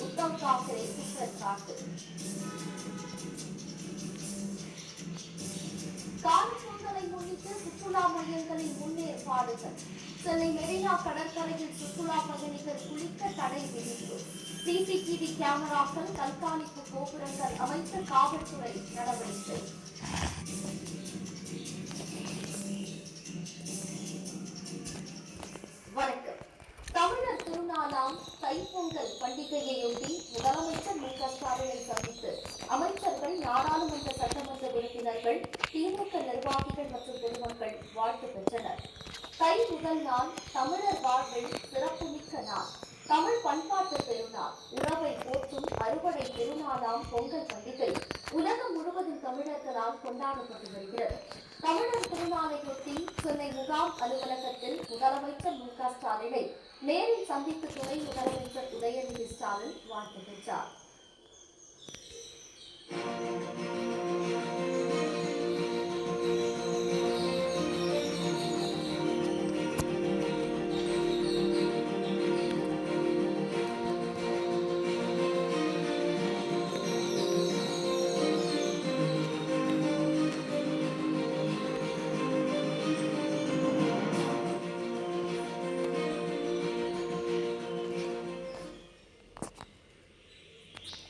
உத்தவ் தாக்கரே குற்றச்சாட்டு. காலச்சூழலை முன்னிட்டு சுற்றுலா மையங்களில் முன்னேற்பாடுகள். சென்னை மெரினா கடற்கரையில் சுற்றுலா பயணிகள் குளிக்க தடை விதிப்பு. சிசிடிவி கேமராக்கள், கண்காணிப்பு கோபுரங்கள் அமைத்த காவல்துறை நடவடிக்கை. வணக்கம். தமிழர் திருநாளாம் தைப்பொங்கல் பண்டிகையையொட்டி முதலமைச்சர் மு க ஸ்டாலினை சந்தித்து அமைச்சர்கள், நாடாளுமன்ற சட்டமன்ற உறுப்பினர்கள், திமுக நிர்வாகிகள் மற்றும் பொதுமக்கள் வாழ்த்து பெற்றனர். தை முதல் நாள் தமிழர் வாழ்வில் சிறப்புமிக்க நாள். தமிழ் பண்பாட்டு பெருநாள், உறவை போற்றும் அறுவடை பெருநாளாம் பொங்கல் பண்டிகை உலகம் முழுவதும் தமிழர்களால் கொண்டாடப்பட்டு வருகிறது. தமிழர் திருநாளையொட்டி சென்னை முகாம் அலுவலகத்தில் முதலமைச்சர் மு க ஸ்டாலினை நேரில் சந்தித்து துணை முதலமைச்சர் உதயநிதி ஸ்டாலின் வாழ்த்து பெற்றார்.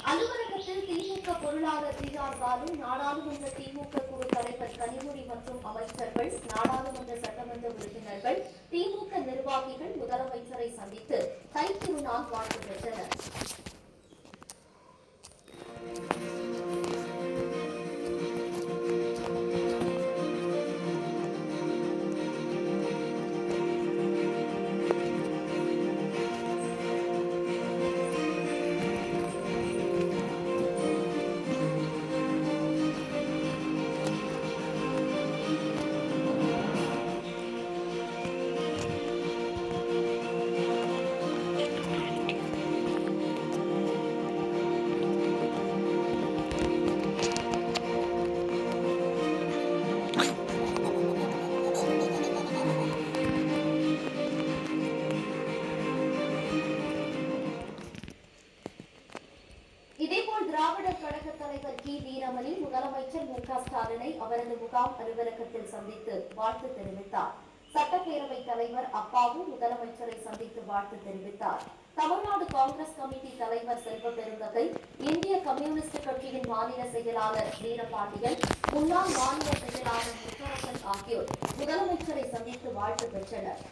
அலுவலகத்தில் திமுக பொருளாளர் டி ஆர் பாலு, நாடாளுமன்ற திமுக குழு தலைவர் கனிமொழி மற்றும் அமைச்சர்கள், நாடாளுமன்ற சட்டமன்ற உறுப்பினர்கள், திமுக நிர்வாகிகள் முதலமைச்சரை சந்தித்து தைத்திருநாள் வாழ்த்து பெற்றனர். இதேபோல் திராவிடர் கழக தலைவர் கி வீரமணி முதலமைச்சர் மு க ஸ்டாலினை அவரது முகாம் அலுவலகத்தில் சந்தித்து வாழ்த்து தெரிவித்தார். சட்டப்பேரவைத் தலைவர் அப்பாவு முதலமைச்சரை சந்தித்து வாழ்த்து தெரிவித்தார். தமிழ்நாடு காங்கிரஸ் கமிட்டி தலைவர் செல்வ பெருந்தகை, இந்திய கம்யூனிஸ்ட் கட்சியின் மாநில செயலாளர் வீரபாண்டியன், முன்னாள் மாநில செயலாளர் முத்தரசன் ஆகியோர் முதலமைச்சரை சந்தித்து வாழ்த்து பெற்றனர்.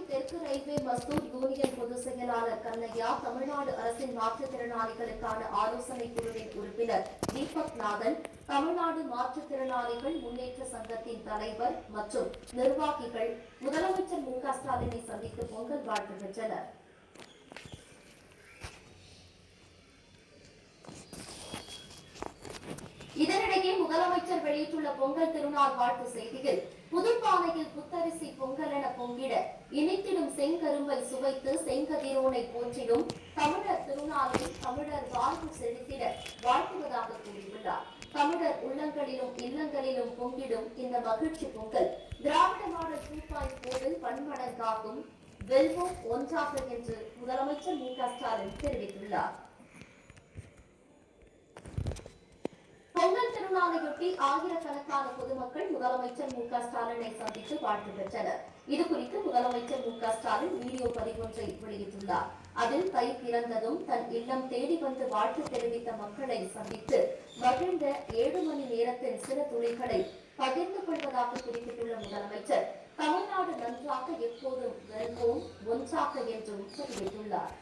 தெற்கு ரயில்வே மஸ்தூர் யூனியன் பொதுச் செயலாளர் கண்ணையா, தமிழ்நாடு அரசின் மாற்றுத்திறனாளிகளுக்கான ஆலோசனை குழுவின் உறுப்பினர் தீபக் நாதன், தமிழ்நாடு மாற்றுத்திறனாளிகள் முன்னேற்ற சங்கத்தின் தலைவர் மற்றும் நிர்வாகிகள் முதலமைச்சர் மு க ஸ்டாலினை சந்தித்து பொங்கல் வாழ்த்து பெற்றனர். இதனிடையே முதலமைச்சர் வெளியிட்டுள்ள பொங்கல் திருநாள் வாழ்த்து செய்தியில், புதுப்பானையில் புத்தரிசி பொங்கல் என பொங்கிட இனித்திடும் செங்கரும்பை சுவைத்து செங்கதிரோனை போற்றிடும் தமிழர் திருநாளை தமிழர் வாழ்வு செழித்திட வாழ்த்துவதாக கூறியுள்ளார். தமிழர் உள்ளங்களிலும் இல்லங்களிலும் பொங்கிடும் இந்த மகிழ்ச்சி பொங்கல் திராவிட மாடல் 2.0 பன்மடங்காகும், வெல்வோம் ஒன்றாக என்று முதலமைச்சர் மு க ஸ்டாலின் தெரிவித்துள்ளார். பொங்கல் திருநாளையொட்டி ஆயிரக்கணக்கான பொதுமக்கள் முதலமைச்சர் மு க ஸ்டாலினை சந்தித்து வாழ்த்து பெற்றனர். இதுகுறித்து முதலமைச்சர் மு க ஸ்டாலின் வீடியோ பதிவொன்றை வெளியிட்டுள்ளார். அதில் தை பிறந்ததும் தன் இல்லம் தேடி வந்து வாழ்த்து தெரிவித்த மக்களை சந்தித்து மகிழ்ந்த 7 மணி நேரத்தின் சில துளிகளை பகிர்ந்து கொள்வதாக குறிப்பிட்டுள்ள முதலமைச்சர், தமிழ்நாடு நன்றாக எப்போதும் வெல்வோம் ஒன்றாக என்றும் தெரிவித்துள்ளார்.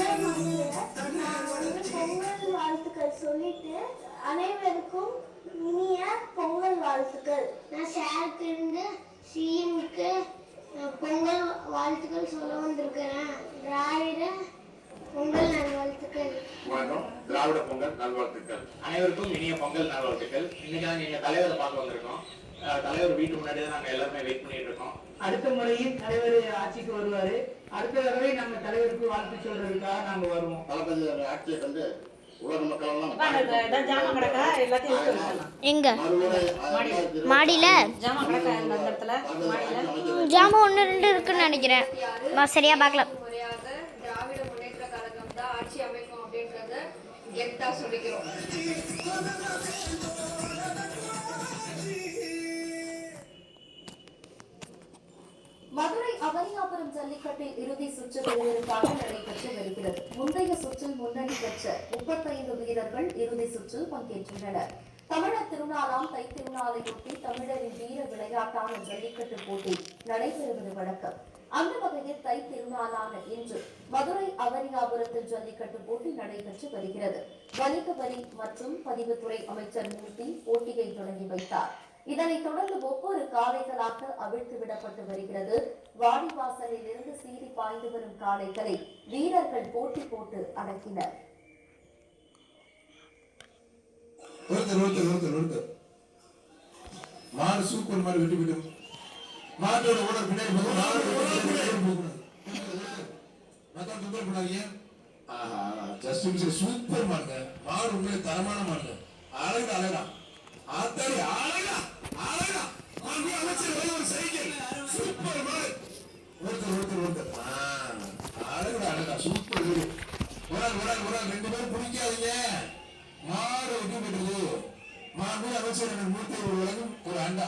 நான் வந்து பொங்கல் வாழ்த்துக்கள் சொல்லிட்டு அனைவருக்கும் இனிய பொங்கல் வாழ்த்துக்கள். நான் ஷேருக்கு இருந்து சிஎம்க்கு பொங்கல் வாழ்த்துக்கள் சொல்ல வந்திருக்கிறேன். திராவிட பொங்கல் நல்வாழ்த்துக்கள். வணக்கம். திராவிட பொங்கல் நல்வாழ்த்துக்கள். அனைவருக்கும் இனிய பொங்கல் நல்வாழ்த்துக்கள். இன்னைக்கு நீங்க தலைவரை பார்க்க வந்திருக்கோம். தலைவர் வீட்டு முன்னாடி தான் நாங்க எல்லாருமே வெயிட் பண்ணிட்டு இருக்கோம். அடுத்த முறையும் தலைவர் ஆட்சிக்கு வருவாரு. அடுத்த தடவை நம்ம தலைவருக்கு வாழ்த்து சொல்றதுக்காக நாங்க வருவோம். தளபதி ஆட்சியை கண்டு உலக மக்கள் எல்லாம் எங்க மாடியில ஜாமான் 1-2 இருக்குன்னு நினைக்கிறேன். சரியா பார்க்கல. திராவிட முன்னேற்ற கழகம் தான் ஆட்சி அமைக்கும் அப்படின்றத கெத்தா சொல்லிக்கிறோம். மதுரை அவனியாபுரம் ஜல்லிக்கட்டில் இறுதி சுற்று விறுவிறுப்பாக நடைபெற்று வருகிறது. முந்தைய சுற்றில் முன்னணி பெற்ற 35 வீரர்கள் இறுதி சுற்றில் பங்கேற்றுள்ளனர். தமிழர் திருநாளாம் தை திருநாளையொட்டி தமிழரின் வீர விளையாட்டான ஜல்லிக்கட்டு போட்டி நடைபெறுவது வழக்கம். அந்த வகையில் தை திருநாளான இன்று மதுரை அவனியாபுரத்தில் ஜல்லிக்கட்டு போட்டி நடைபெற்று வருகிறது. வணிக வரி மற்றும் பதிவுத்துறை அமைச்சர் மூர்த்தி போட்டியை தொடங்கி வைத்தார். இதனைத் தொடர்ந்து ஒவ்வொரு காளைகளாக அவிழ்த்து விடப்பட்டு வருகிறது. வாடிவாசலில் இருந்து சீறி பாய்ந்து வரும் காளைகளை வீரர்கள் போட்டி போட்டு அடக்கினர். சூப்பர் மாதிரி வெட்டி விடும் மாட்டோட ஓட பின்னாடி சூப்பர் மாடுங்க. மாடு உண்மையில தரமான மாடுங்க. அழகு அழகா ஆத்தாடி அழகா அழகா அமைச்சர் ஒரு சைக்கிள் சூப்பர் மாடு. ஒருத்தர் அழகுடா அழகா சூப்பர் வீடு. ஒரு 2 பேரும் பிடிக்காதீங்க. மாடு வெட்டி விடுறது மாடு அமைச்சர் மூர்த்தி ஒரு உலகம் ஒரு அண்டா.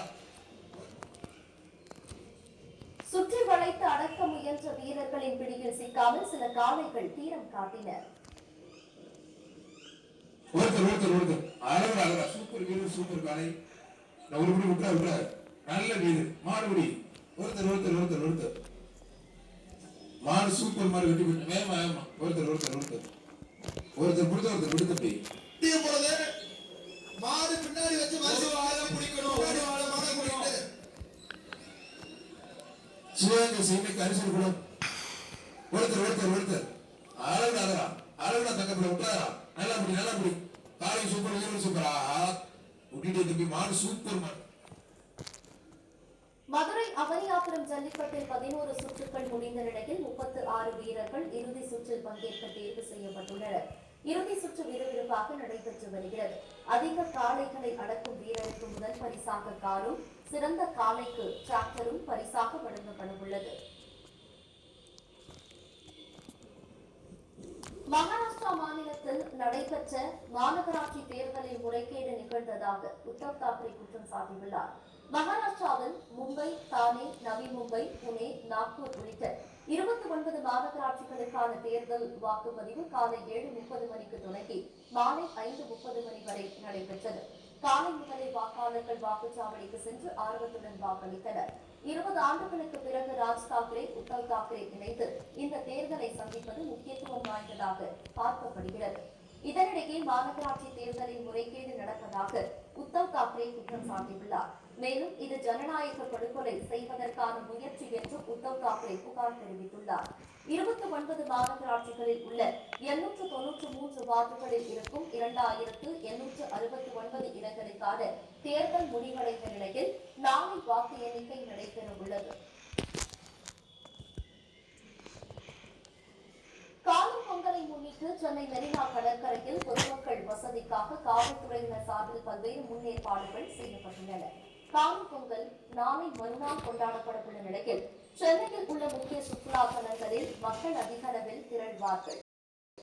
சுற்றி வளைத்து அடக்க முயன்ற வீரர்களின் பிடியில் சிக்காமல் சில காளைகள் தீரம் காட்டினர். ஒருத்தர் அழகா சூப்பர் வீடு சூப்பர் காளை. ஒரு படி விட்டா நல்ல வீடு மாடுபடி. ஒருத்தர் மாடு சூப்பர் மாடு வெட்டி விட்டு வேமா ஒருத்தர் பிடித்த ஒருத்தர் விடுத்தப்பி போது மாடு பின்னாடி வச்சு சிவகங்கை சீமை கரிசல் கூட ஒருத்தர் அழகா தங்கப்பில் விட்டாரா நல்லா அப்படி காலை சூப்பர் வீரர் சூப்பரா விட்டுட்டு தம்பி மாடு சூப்பர் மாடு. மதுரை அவனியாபுரம் ஜல்லிக்கட்டில் 11 சுற்றுகள் முடிந்த நிலையில் 36 வீரர்கள் இறுதி சுற்றில் பங்கேற்க தேர்வு செய்யப்பட்டுள்ளனர். இறுதி சுற்று விறுவிறுப்பாக நடைபெற்று வருகிறது. அதிக காளைகளை அடக்கும் வீரருக்கு முதல் பரிசாக காரும், சிறந்த காளைக்கு டிராக்டரும் பரிசாக வழங்கப்பட உள்ளது. மகாராஷ்டிரா மாநிலத்தில் நடைபெற்ற மாநகராட்சி தேர்தலில் முறைகேடு நிகழ்ந்ததாக உத்தவ் தாக்கரே குற்றம் சாட்டியுள்ளார். மகாராஷ்டிராவில் மும்பை, தானே, நவி மும்பை, புனே, நாக்பூர் உள்ளிட்ட 29 மாநகராட்சிகளுக்கான தேர்தல் வாக்குப்பதிவு காலை 7:30 மணிக்கு தொடங்கி மாலை 5:30 மணி வரை நடைபெற்றது. காலை முதலில் வாக்காளர்கள் வாக்குச்சாவடிக்கு சென்று ஆர்வத்துடன் வாக்களித்தனர். 20 ஆண்டுகளுக்கு பிறகு ராஜ் தாக்கரே, உத்தவ் தாக்கரே இணைந்து இந்த தேர்தலை சந்திப்பது முக்கியத்துவம் வாய்ந்ததாக பார்க்கப்படுகிறது. இதனிடையே மாநகராட்சி தேர்தலில் முறைகேடு நடப்பதாக உத்தவ் தாக்கரே குற்றம் சாட்டியுள்ளார். மேலும் இது ஜனநாயக படுகொலை செய்வதற்கான முயற்சி என்று உத்தவ் தாக்கரே புகார் தெரிவித்துள்ளார். 29 மாநகராட்சிகளில் உள்ள 793 வார்டுகளில் இருக்கும் 2869 இடங்களுக்கான தேர்தல் முடிவடைந்த நிலையில் நாளை வாக்கு எண்ணிக்கை நடைபெற உள்ளது. காணும் பொங்கலை முன்னிட்டு சென்னை மெரினா கடற்கரையில் பொதுமக்கள் வசதிக்காக காவல்துறையினர் சார்பில் பல்வேறு முன்னேற்பாடுகள் செய்யப்பட்டுள்ளன. காணும் பொங்கல் நாளை மறுநாள் கொண்டாடப்பட உள்ள நிலையில் சென்னையில் உள்ள முக்கிய சுற்றுலா தலங்களில் மக்கள் அதிக அளவில் திரள்வார்கள்.